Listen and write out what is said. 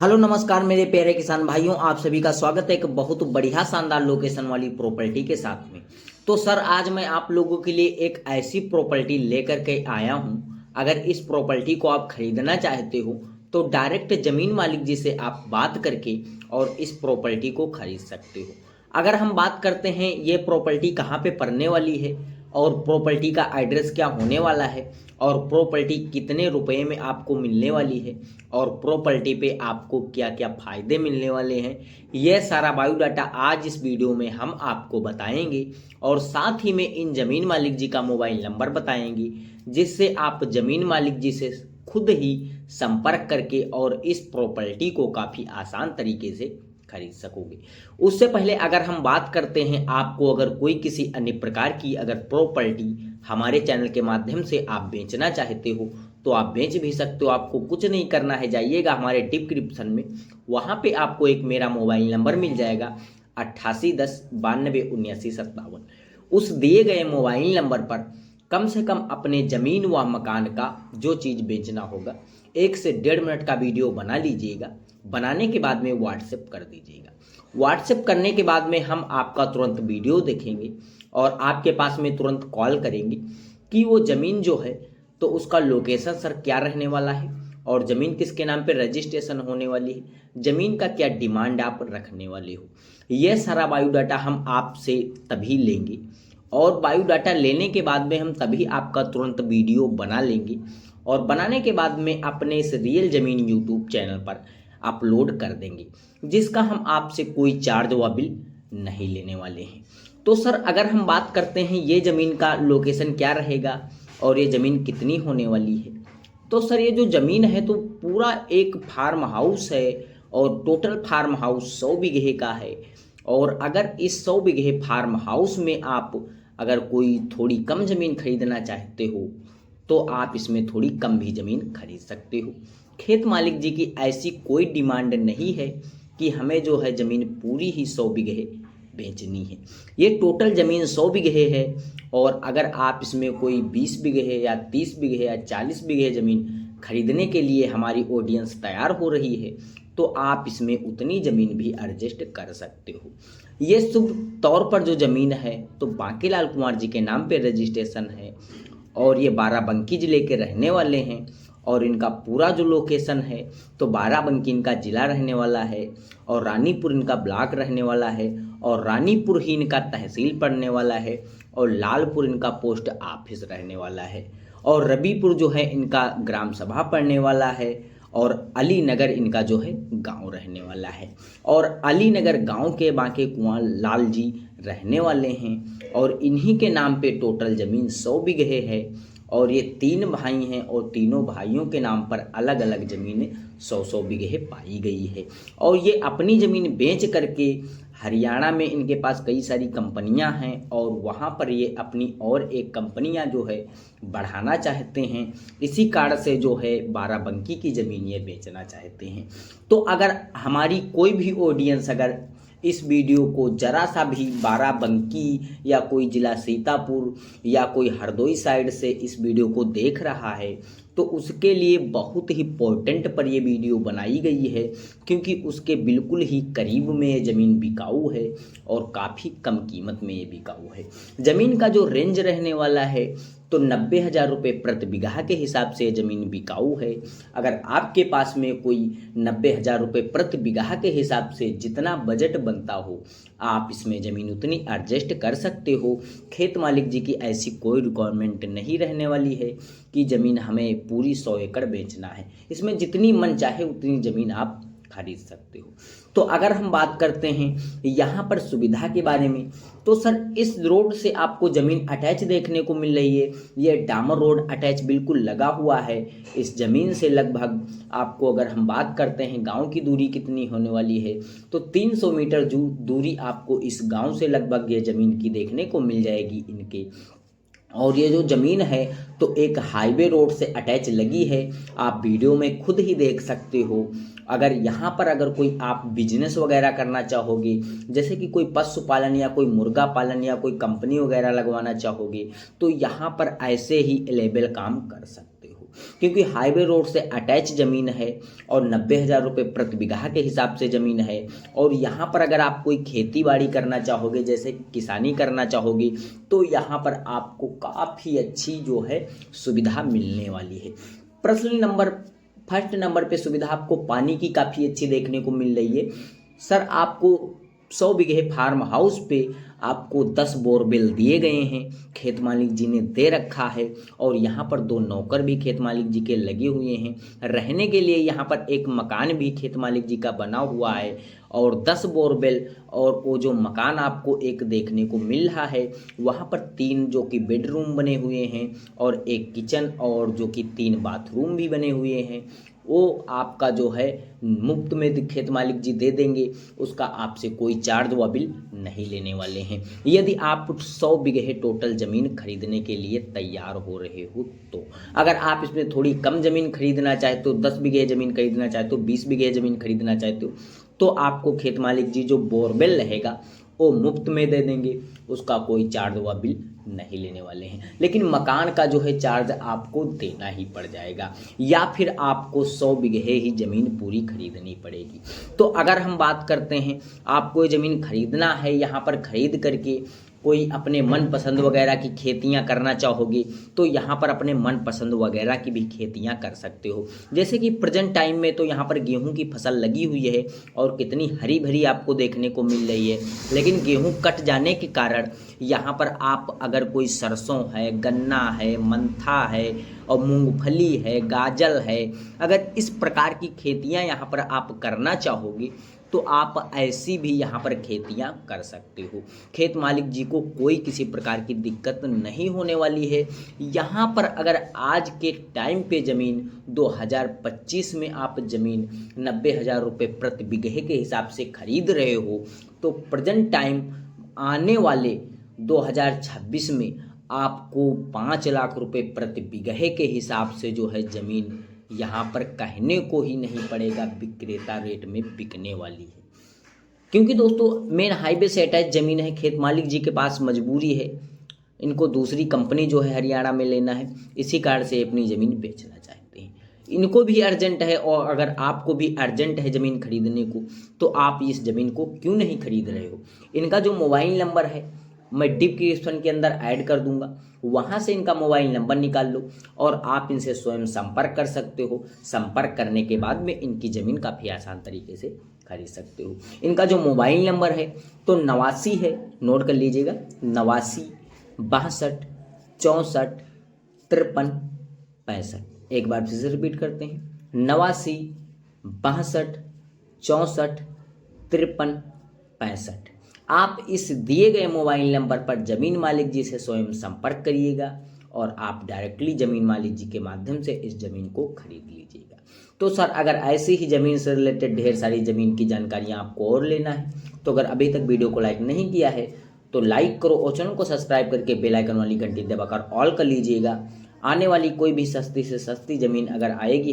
Hello नमस्कार मेरे प्यारे किसान भाइयों, आप सभी का स्वागत है एक बहुत बढ़िया शानदार लोकेशन वाली प्रॉपर्टी के साथ में। तो सर आज मैं आप लोगों के लिए एक ऐसी प्रॉपर्टी लेकर के आया हूं। अगर इस प्रॉपर्टी को आप खरीदना चाहते हो तो डायरेक्ट जमीन मालिक जी से आप बात करके और इस प्रॉपर्टी को खरीद सकते हो। अगर हम बात करते हैं ये प्रॉपर्टी कहाँ पे पड़ने वाली है और प्रॉपर्टी का एड्रेस क्या होने वाला है और प्रॉपर्टी कितने रुपए में आपको मिलने वाली है और प्रॉपर्टी पे आपको क्या क्या फायदे मिलने वाले हैं, यह सारा बायोडाटा आज इस वीडियो में हम आपको बताएंगे। और साथ ही में इन जमीन मालिक जी का मोबाइल नंबर बताएंगे जिससे आप जमीन मालिक जी से खुद ही संपर्क करके और इस प्रॉपर्टी को काफ़ी आसान तरीके से खरीद सकोगे। उससे पहले अगर हम बात करते हैं, आपको अगर कोई किसी अन्य प्रकार की अगर प्रॉपर्टी हमारे चैनल के माध्यम से आप बेचना चाहते हो तो आप बेच भी सकते हो। आपको कुछ नहीं करना है, जाइएगा हमारे डिस्क्रिप्शन में, वहाँ पे आपको एक मेरा मोबाइल नंबर मिल जाएगा 8810927957। उस दिए गए मोबाइल नंबर पर कम से कम अपने ज़मीन व मकान का जो चीज़ बेचना होगा 1 से 1.5 मिनट का वीडियो बना लीजिएगा। बनाने के बाद में व्हाट्सएप कर दीजिएगा। व्हाट्सएप करने के बाद में हम आपका तुरंत वीडियो देखेंगे और आपके पास में तुरंत कॉल करेंगे कि वो ज़मीन जो है तो उसका लोकेशन सर क्या रहने वाला है और ज़मीन किसके नाम पे रजिस्ट्रेशन होने वाली है, ज़मीन का क्या डिमांड आप रखने वाले हो। यह सारा बायोडाटा हम आपसे तभी लेंगे और बायोडाटा लेने के बाद में हम तभी आपका तुरंत वीडियो बना लेंगे और बनाने के बाद में अपने इस रियल ज़मीन यूट्यूब चैनल पर अपलोड कर देंगे, जिसका हम आपसे कोई चार्ज व बिल नहीं लेने वाले हैं। तो सर अगर हम बात करते हैं ये ज़मीन का लोकेशन क्या रहेगा और ये ज़मीन कितनी होने वाली है, तो सर ये जो ज़मीन है तो पूरा एक फार्म हाउस है और टोटल फार्म हाउस 100 बीघे का है। और अगर इस 100 बीघे फार्म हाउस में आप अगर कोई थोड़ी कम ज़मीन खरीदना चाहते हो तो आप इसमें थोड़ी कम भी ज़मीन खरीद सकते हो। खेत मालिक जी की ऐसी कोई डिमांड नहीं है कि हमें जो है ज़मीन पूरी ही 100 बीघे बेचनी है। ये टोटल ज़मीन 100 बीघे है और अगर आप इसमें कोई 20 बीघे या 30 बीघे या 40 बीघे ज़मीन खरीदने के लिए हमारी ऑडियंस तैयार हो रही है तो आप इसमें उतनी ज़मीन भी एडजस्ट कर सकते हो। ये शुभ तौर पर जो ज़मीन है तो बांकीलाल कुंवर जी के नाम पे रजिस्ट्रेशन है और ये बाराबंकी ज़िले के रहने वाले हैं और इनका पूरा जो लोकेशन है तो बाराबंकी इनका ज़िला रहने वाला है और रानीपुर इनका ब्लॉक रहने वाला है और रानीपुर ही इनका तहसील पड़ने वाला है और लालपुर इनका पोस्ट ऑफिस रहने वाला है और रबीपुर जो है इनका ग्राम सभा पड़ने वाला है और अली नगर इनका जो है गांव रहने वाला है और अली नगर गांव के बांके कुंवर लाल जी रहने वाले हैं और इन्हीं के नाम पे टोटल ज़मीन 100 बीघे है और ये 3 भाई हैं और तीनों भाइयों के नाम पर अलग अलग ज़मीनें 100-100 बीघे पाई गई है। और ये अपनी ज़मीन बेच करके हरियाणा में इनके पास कई सारी कंपनियां हैं और वहां पर ये अपनी और एक कंपनियां जो है बढ़ाना चाहते हैं, इसी कारण से जो है बाराबंकी की ज़मीन ये बेचना चाहते हैं। तो अगर हमारी कोई भी ऑडियंस अगर इस वीडियो को ज़रा सा भी बाराबंकी या कोई ज़िला सीतापुर या कोई हरदोई साइड से इस वीडियो को देख रहा है तो उसके लिए बहुत ही इम्पोर्टेंट पर ये वीडियो बनाई गई है, क्योंकि उसके बिल्कुल ही करीब में ये ज़मीन बिकाऊ है और काफ़ी कम कीमत में ये बिकाऊ है। ज़मीन का जो रेंज रहने वाला है तो 90,000 रुपये प्रति बीघा के हिसाब से ज़मीन बिकाऊ है। अगर आपके पास में कोई 90,000 रुपये प्रति बीघा के हिसाब से जितना बजट बनता हो आप इसमें ज़मीन उतनी एडजस्ट कर सकते हो। खेत मालिक जी की ऐसी कोई रिक्वायरमेंट नहीं रहने वाली है कि ज़मीन हमें पूरी 100 एकड़ बेचना है, इसमें जितनी मन चाहे उतनी ज़मीन आप खरीद सकते हो। तो अगर हम बात करते हैं यहाँ पर सुविधा के बारे में तो सर इस रोड से आपको ज़मीन अटैच देखने को मिल रही है। ये डामर रोड अटैच बिल्कुल लगा हुआ है इस ज़मीन से। लगभग आपको अगर हम बात करते हैं गांव की दूरी कितनी होने वाली है तो 300 मीटर दूरी आपको इस गांव से लगभग ये ज़मीन की देखने को मिल जाएगी इनके। और ये जो ज़मीन है तो एक हाईवे रोड से अटैच लगी है, आप वीडियो में खुद ही देख सकते हो। अगर यहाँ पर अगर कोई आप बिजनेस वगैरह करना चाहोगे, जैसे कि कोई पशुपालन या कोई मुर्गा पालन या कोई कंपनी वगैरह लगवाना चाहोगे तो यहाँ पर ऐसे ही अवेलेबल काम कर सकते हो। क्योंकि हाईवे रोड से अटैच ज़मीन है और 90,000 रुपये प्रति बीघा के हिसाब से ज़मीन है। और यहाँ पर अगर आप कोई खेती बाड़ी करना चाहोगे, जैसे किसानी करना चाहोगे, तो यहाँ पर आपको काफ़ी अच्छी जो है सुविधा मिलने वाली है। फर्स्ट नंबर पे सुविधा आपको पानी की काफ़ी अच्छी देखने को मिल रही है। सर आपको 100 बीघे फार्म हाउस पे आपको 10 बोरवेल दिए गए हैं, खेत मालिक जी ने दे रखा है। और यहाँ पर 2 नौकर भी खेत मालिक जी के लगे हुए हैं। रहने के लिए यहाँ पर एक मकान भी खेत मालिक जी का बना हुआ है और 10 बोरवेल। और वो जो मकान आपको एक देखने को मिल रहा है, वहाँ पर 3 जो कि बेडरूम बने हुए हैं और एक किचन और जो कि 3 बाथरूम भी बने हुए हैं, वो आपका जो है मुफ्त में खेत मालिक जी दे देंगे। उसका आपसे कोई चार्ज व बिल नहीं लेने वाले हैं। यदि आप 100 बीघे टोटल ज़मीन खरीदने के लिए तैयार हो रहे हो तो, अगर आप इसमें थोड़ी कम ज़मीन खरीदना चाहते हो, 10 बीघे ज़मीन खरीदना चाहते हो, 20 बीघे ज़मीन खरीदना चाहते हो, तो आपको खेत मालिक जी जो बोरवेल रहेगा वो मुफ्त में दे देंगे। उसका कोई चार्ज व बिल नहीं लेने वाले हैं। लेकिन मकान का जो है चार्ज आपको देना ही पड़ जाएगा, या फिर आपको 100 बीघे ही ज़मीन पूरी खरीदनी पड़ेगी। तो अगर हम बात करते हैं, आपको ज़मीन खरीदना है, यहाँ पर खरीद करके कोई अपने मनपसंद वगैरह की खेतियाँ करना चाहोगे, तो यहाँ पर अपने मनपसंद वगैरह की भी खेतियाँ कर सकते हो। जैसे कि प्रेजेंट टाइम में तो यहाँ पर गेहूं की फसल लगी हुई है और कितनी हरी भरी आपको देखने को मिल रही है। लेकिन गेहूं कट जाने के कारण यहाँ पर आप अगर कोई सरसों है, गन्ना है, मंथा है और मूंगफली है, गाजर है, अगर इस प्रकार की खेतियाँ यहाँ पर आप करना चाहोगे तो आप ऐसी भी यहाँ पर खेतियाँ कर सकते हो। खेत मालिक जी को कोई किसी प्रकार की दिक्कत नहीं होने वाली है। यहाँ पर अगर आज के टाइम पे ज़मीन 2025 में आप ज़मीन 90,000 रुपये प्रति बीघे के हिसाब से खरीद रहे हो, तो प्रेजेंट टाइम आने वाले 2026 में आपको 5 लाख रुपये प्रति बीघे के हिसाब से जो है ज़मीन यहाँ पर कहने को ही नहीं पड़ेगा, विक्रेता रेट में बिकने वाली है। क्योंकि दोस्तों मेन हाईवे से अटैच ज़मीन है, खेत मालिक जी के पास मजबूरी है, इनको दूसरी कंपनी जो है हरियाणा में लेना है, इसी कारण से अपनी ज़मीन बेचना चाहते हैं। इनको भी अर्जेंट है, और अगर आपको भी अर्जेंट है ज़मीन खरीदने को, तो आप इस ज़मीन को क्यों नहीं खरीद रहे हो। इनका जो मोबाइल नंबर है मैं डिस्क्रिप्शन के अंदर ऐड कर दूंगा, वहाँ से इनका मोबाइल नंबर निकाल लो और आप इनसे स्वयं संपर्क कर सकते हो। संपर्क करने के बाद में इनकी ज़मीन काफ़ी आसान तरीके से खरीद सकते हो। इनका जो मोबाइल नंबर है तो 89 है, नोट कर लीजिएगा, 89 62 64 53 65। एक बार फिर से रिपीट करते हैं, 89 62 64 53 65। आप इस दिए गए मोबाइल नंबर पर ज़मीन मालिक जी से स्वयं संपर्क करिएगा और आप डायरेक्टली ज़मीन मालिक जी के माध्यम से इस ज़मीन को खरीद लीजिएगा। तो सर अगर ऐसी ही ज़मीन से रिलेटेड ढेर सारी ज़मीन की जानकारियाँ आपको और लेना है, तो अगर अभी तक वीडियो को लाइक नहीं किया है तो लाइक करो और चैनल को सब्सक्राइब करके बेल आइकन वाली घंटी दबाकर ऑल कर लीजिएगा। आने वाली कोई भी सस्ती से सस्ती ज़मीन अगर आएगी